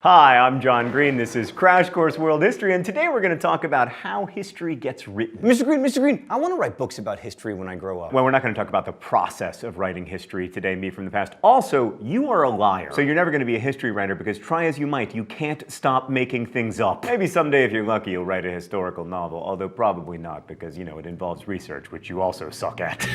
Hi, I'm John Green. This is Crash Course World History, and today we're going to talk about how history gets written. Mr. Green, I want to write books about history when I grow up. Well, we're not going to talk about the process of writing history today, me from the past. Also, you are a liar. So you're never going to be a history writer because try as you might, you can't stop making things up. Maybe someday, if you're lucky, you'll write a historical novel, although probably not because, you know, it involves research, which you also suck at.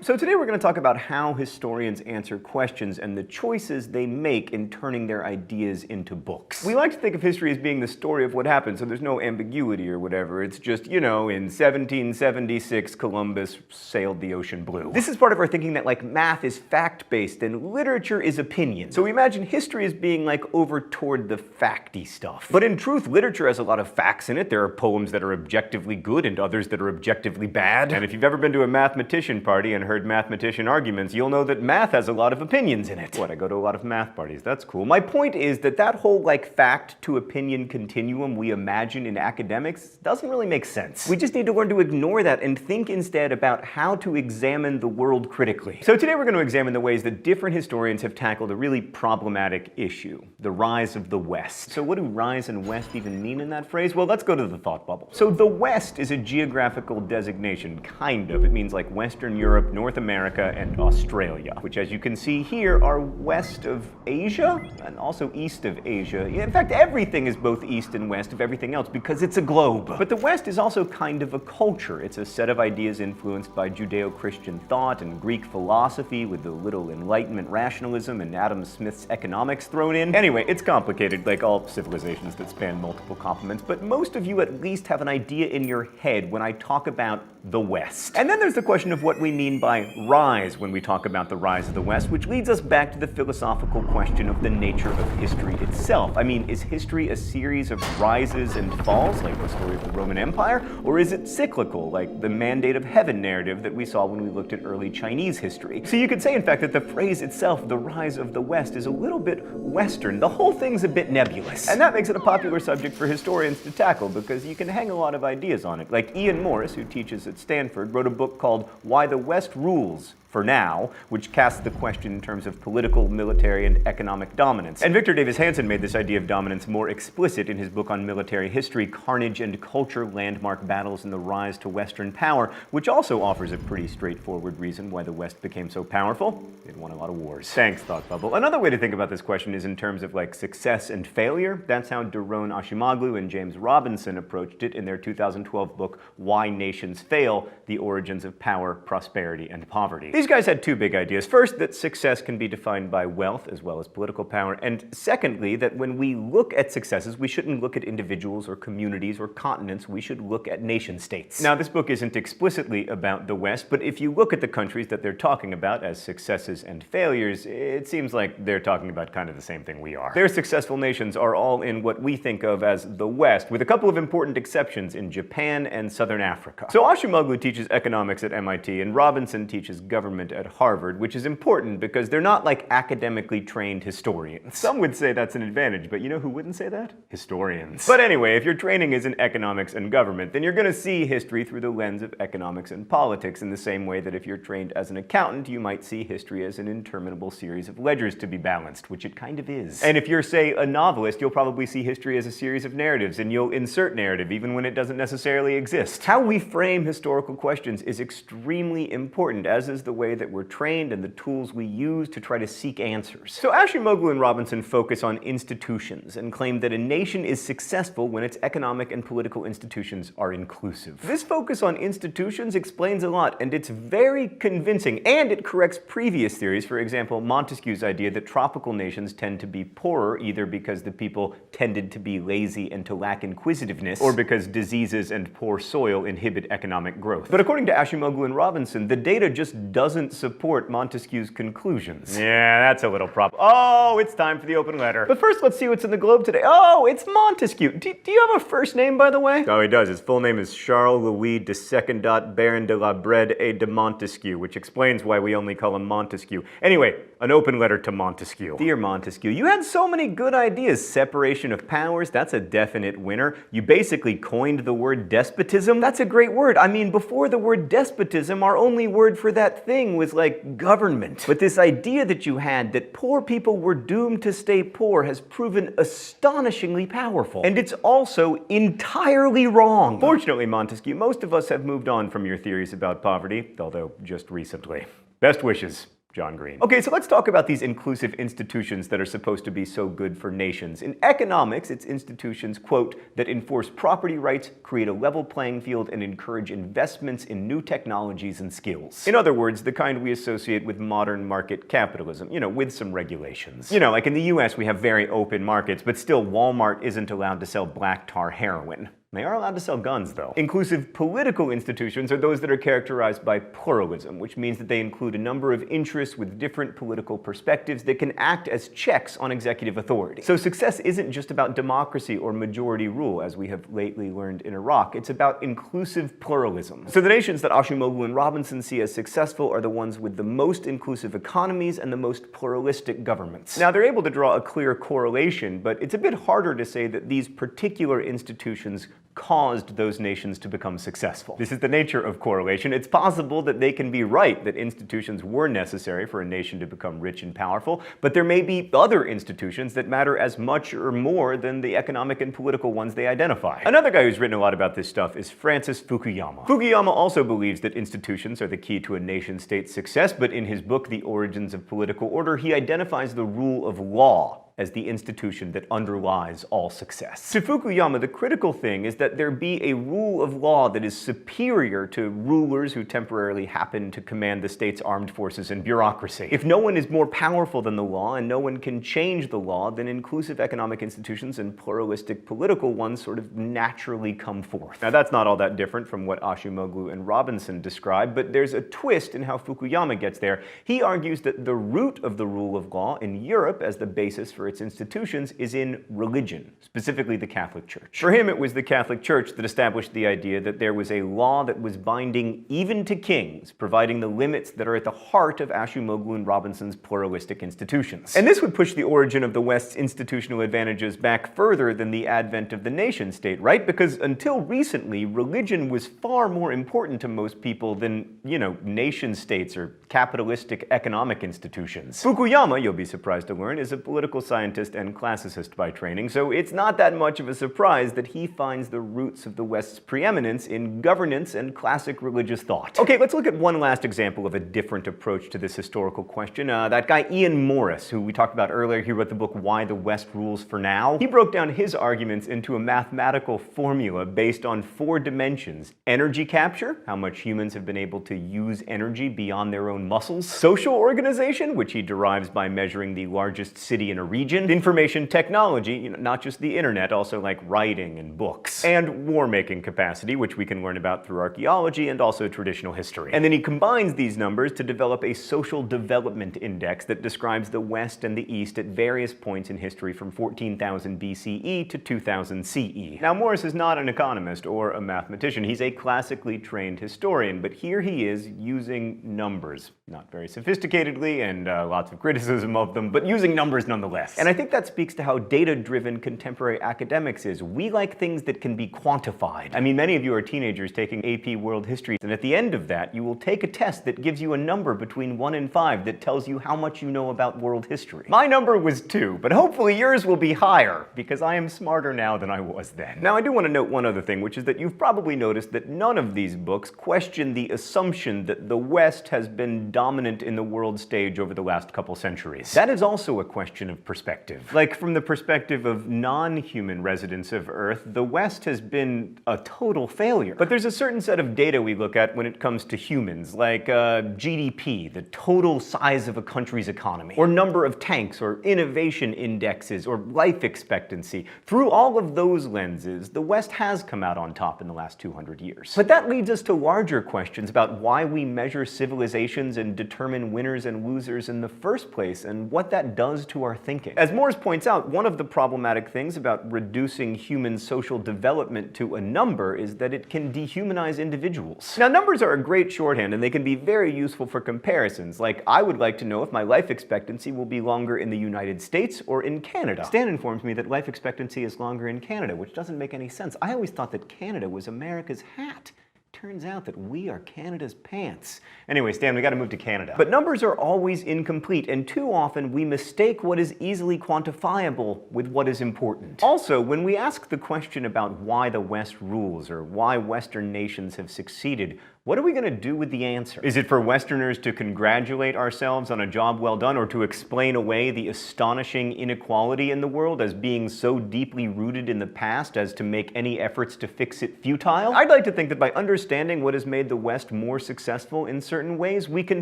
So today we're going to talk about how historians answer questions and the choices they make in turning their ideas into books. We like to think of history as being the story of what happened, so there's no ambiguity or whatever. It's just, you know, in 1776, Columbus sailed the ocean blue. This is part of our thinking that, like, math is fact-based and literature is opinion. So we imagine history as being, like, over toward the facty stuff. But in truth, literature has a lot of facts in it. There are poems that are objectively good and others that are objectively bad. And if you've ever been to a mathematician party and heard mathematician arguments, you'll know that math has a lot of opinions in it. What, I go to a lot of math parties, that's cool. My point is that that whole, like, fact to opinion continuum we imagine in academics doesn't really make sense. We just need to learn to ignore that and think instead about how to examine the world critically. So today we're going to examine the ways that different historians have tackled a really problematic issue, the rise of the West. So what do rise and West even mean in that phrase? Well, let's go to the thought bubble. So the West is a geographical designation, kind of. It means like Western Europe, North America, and Australia, which, as you can see here, are west of Asia and also east of Asia. In fact, everything is both east and west of everything else because it's a globe. But the West is also kind of a culture. It's a set of ideas influenced by Judeo-Christian thought and Greek philosophy with a little Enlightenment rationalism and Adam Smith's economics thrown in. Anyway, it's complicated, like all civilizations that span multiple continents, but most of you at least have an idea in your head when I talk about the West. And then there's the question of what we mean by rise when we talk about the rise of the West, which leads us back to the philosophical question of the nature of history itself. I mean, is history a series of rises and falls, like the story of the Roman Empire, or is it cyclical, like the mandate of heaven narrative that we saw when we looked at early Chinese history? So you could say, in fact, that the phrase itself, the rise of the West, is a little bit Western. The whole thing's a bit nebulous. And that makes it a popular subject for historians to tackle because you can hang a lot of ideas on it. Like Ian Morris, who teaches at Stanford, wrote a book called Why the West Rules for Now, which casts the question in terms of political, military, and economic dominance. And Victor Davis Hanson made this idea of dominance more explicit in his book on military history, Carnage and Culture, Landmark Battles and the Rise to Western Power, which also offers a pretty straightforward reason why the West became so powerful. It won a lot of wars. Thanks, Thought Bubble. Another way to think about this question is in terms of, like, success and failure. That's how Acemoglu and James Robinson approached it in their 2012 book, Why Nations Fail: The Origins of Power, Prosperity, and Poverty. These guys had two big ideas. First, that success can be defined by wealth as well as political power, and secondly, that when we look at successes, we shouldn't look at individuals or communities or continents, we should look at nation-states. Now, this book isn't explicitly about the West, but if you look at the countries that they're talking about as successes and failures, it seems like they're talking about kind of the same thing we are. Their successful nations are all in what we think of as the West, with a couple of important exceptions in Japan and Southern Africa. So Acemoglu teaches economics at MIT, and Robinson teaches government at Harvard, which is important because they're not like academically trained historians. Some would say that's an advantage, but you know who wouldn't say that? Historians. But anyway, if your training is in economics and government, then you're going to see history through the lens of economics and politics in the same way that if you're trained as an accountant, you might see history as an interminable series of ledgers to be balanced, which it kind of is. And if you're, say, a novelist, you'll probably see history as a series of narratives, and you'll insert narrative even when it doesn't necessarily exist. How we frame historical questions is extremely important, as is the way that we're trained and the tools we use to try to seek answers. So Acemoglu and Robinson focus on institutions and claim that a nation is successful when its economic and political institutions are inclusive. This focus on institutions explains a lot, and it's very convincing, and it corrects previous theories. For example, Montesquieu's idea that tropical nations tend to be poorer either because the people tended to be lazy and to lack inquisitiveness, or because diseases and poor soil inhibit economic growth. But according to Acemoglu and Robinson, the data just doesn't doesn't support Montesquieu's conclusions. Yeah, that's a little problem. Oh, it's time for the open letter. But first, let's see what's in the Globe today. Oh, it's Montesquieu. Do you have a first name, by the way? Oh, he does. His full name is Charles Louis de Secondot Baron de la Brede et de Montesquieu, which explains why we only call him Montesquieu. Anyway, an open letter to Montesquieu. Dear Montesquieu, you had so many good ideas. Separation of powers, that's a definite winner. You basically coined the word despotism. That's a great word. I mean, before the word despotism, our only word for that thing was like government. But this idea that you had that poor people were doomed to stay poor has proven astonishingly powerful. And it's also entirely wrong. Fortunately, Montesquieu, most of us have moved on from your theories about poverty, although just recently. Best wishes, John Green. Okay, so let's talk about these inclusive institutions that are supposed to be so good for nations. In economics, it's institutions, quote, that enforce property rights, create a level playing field, and encourage investments in new technologies and skills. In other words, the kind we associate with modern market capitalism, with some regulations. Like in the US, we have very open markets, but still Walmart isn't allowed to sell black tar heroin. They are allowed to sell guns, though. Inclusive political institutions are those that are characterized by pluralism, which means that they include a number of interests with different political perspectives that can act as checks on executive authority. So success isn't just about democracy or majority rule, as we have lately learned in Iraq. It's about inclusive pluralism. So the nations that Acemoglu and Robinson see as successful are the ones with the most inclusive economies and the most pluralistic governments. Now, they're able to draw a clear correlation, but it's a bit harder to say that these particular institutions caused those nations to become successful. This is the nature of correlation. It's possible that they can be right, that institutions were necessary for a nation to become rich and powerful, but there may be other institutions that matter as much or more than the economic and political ones they identify. Another guy who's written a lot about this stuff is Francis Fukuyama. Fukuyama also believes that institutions are the key to a nation-state's success, but in his book, The Origins of Political Order, he identifies the rule of law as the institution that underlies all success. To Fukuyama, the critical thing is that there be a rule of law that is superior to rulers who temporarily happen to command the state's armed forces and bureaucracy. If no one is more powerful than the law and no one can change the law, then inclusive economic institutions and pluralistic political ones sort of naturally come forth. Now, that's not all that different from what Acemoglu and Robinson describe, but there's a twist in how Fukuyama gets there. He argues that the root of the rule of law in Europe as the basis for its institutions is in religion, specifically the Catholic Church. For him, it was the Catholic Church that established the idea that there was a law that was binding even to kings, providing the limits that are at the heart of Acemoglu and Robinson's pluralistic institutions. And this would push the origin of the West's institutional advantages back further than the advent of the nation-state, right? Because until recently, religion was far more important to most people than, nation-states or capitalistic economic institutions. Fukuyama, you'll be surprised to learn, is a political scientist and classicist by training, so it's not that much of a surprise that he finds the roots of the West's preeminence in governance and classic religious thought. Okay, let's look at one last example of a different approach to this historical question. That guy Ian Morris, who we talked about earlier, he wrote the book Why the West Rules for Now. He broke down his arguments into a mathematical formula based on 4 dimensions. Energy capture, how much humans have been able to use energy beyond their own muscles. Social organization, which he derives by measuring the largest city in a region. Information technology, not just the internet, also like writing and books. And war-making capacity, which we can learn about through archaeology and also traditional history. And then he combines these numbers to develop a social development index that describes the West and the East at various points in history from 14,000 BCE to 2000 CE. Now, Morris is not an economist or a mathematician. He's a classically trained historian, but here he is using numbers. Not very sophisticatedly, and lots of criticism of them, but using numbers nonetheless. And I think that speaks to how data-driven contemporary academics is. We like things that can be quantified. I mean, many of you are teenagers taking AP World History, and at the end of that, you will take a test that gives you a number between 1 and 5 that tells you how much you know about world history. My number was 2, but hopefully yours will be higher, because I am smarter now than I was then. Now, I do want to note one other thing, which is that you've probably noticed that none of these books question the assumption that the West has been dominant in the world stage over the last couple centuries. That is also a question of perspective. perspective. Like, from the perspective of non-human residents of Earth, the West has been a total failure. But there's a certain set of data we look at when it comes to humans, like GDP, the total size of a country's economy, or number of tanks, or innovation indexes, or life expectancy. Through all of those lenses, the West has come out on top in the last 200 years. But that leads us to larger questions about why we measure civilizations and determine winners and losers in the first place, and what that does to our thinking. As Morris points out, one of the problematic things about reducing human social development to a number is that it can dehumanize individuals. Now, numbers are a great shorthand, and they can be very useful for comparisons. Like, I would like to know if my life expectancy will be longer in the United States or in Canada. Stan informs me that life expectancy is longer in Canada, which doesn't make any sense. I always thought that Canada was America's hat. Turns out that we are Canada's pants. Anyway, Stan, we gotta move to Canada. But numbers are always incomplete, and too often we mistake what is easily quantifiable with what is important. Also, when we ask the question about why the West rules, or why Western nations have succeeded, what are we going to do with the answer? Is it for Westerners to congratulate ourselves on a job well done, or to explain away the astonishing inequality in the world as being so deeply rooted in the past as to make any efforts to fix it futile? I'd like to think that by understanding what has made the West more successful in certain ways, we can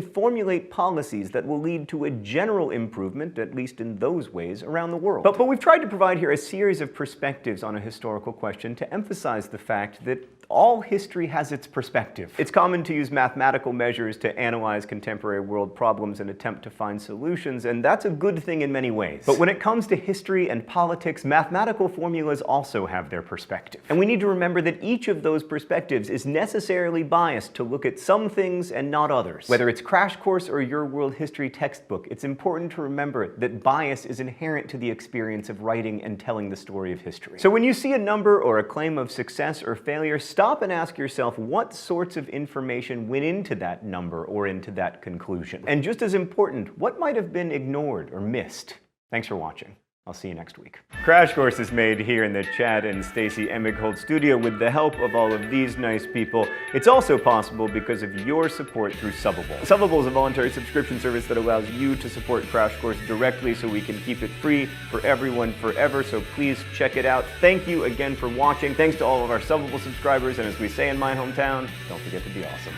formulate policies that will lead to a general improvement, at least in those ways, around the world. But we've tried to provide here a series of perspectives on a historical question to emphasize the fact that all history has its perspective. It's common to use mathematical measures to analyze contemporary world problems and attempt to find solutions, and that's a good thing in many ways. But when it comes to history and politics, mathematical formulas also have their perspective. And we need to remember that each of those perspectives is necessarily biased to look at some things and not others. Whether it's Crash Course or your world history textbook, it's important to remember that bias is inherent to the experience of writing and telling the story of history. So when you see a number or a claim of success or failure, stop and ask yourself what sorts of information went into that number or into that conclusion. And just as important, what might have been ignored or missed? Thanks for watching. I'll see you next week. Crash Course is made here in the Chad and Stacy Emighold studio with the help of all of these nice people. It's also possible because of your support through Subbable. Subbable is a voluntary subscription service that allows you to support Crash Course directly so we can keep it free for everyone forever, so please check it out. Thank you again for watching. Thanks to all of our Subbable subscribers, and as we say in my hometown, don't forget to be awesome.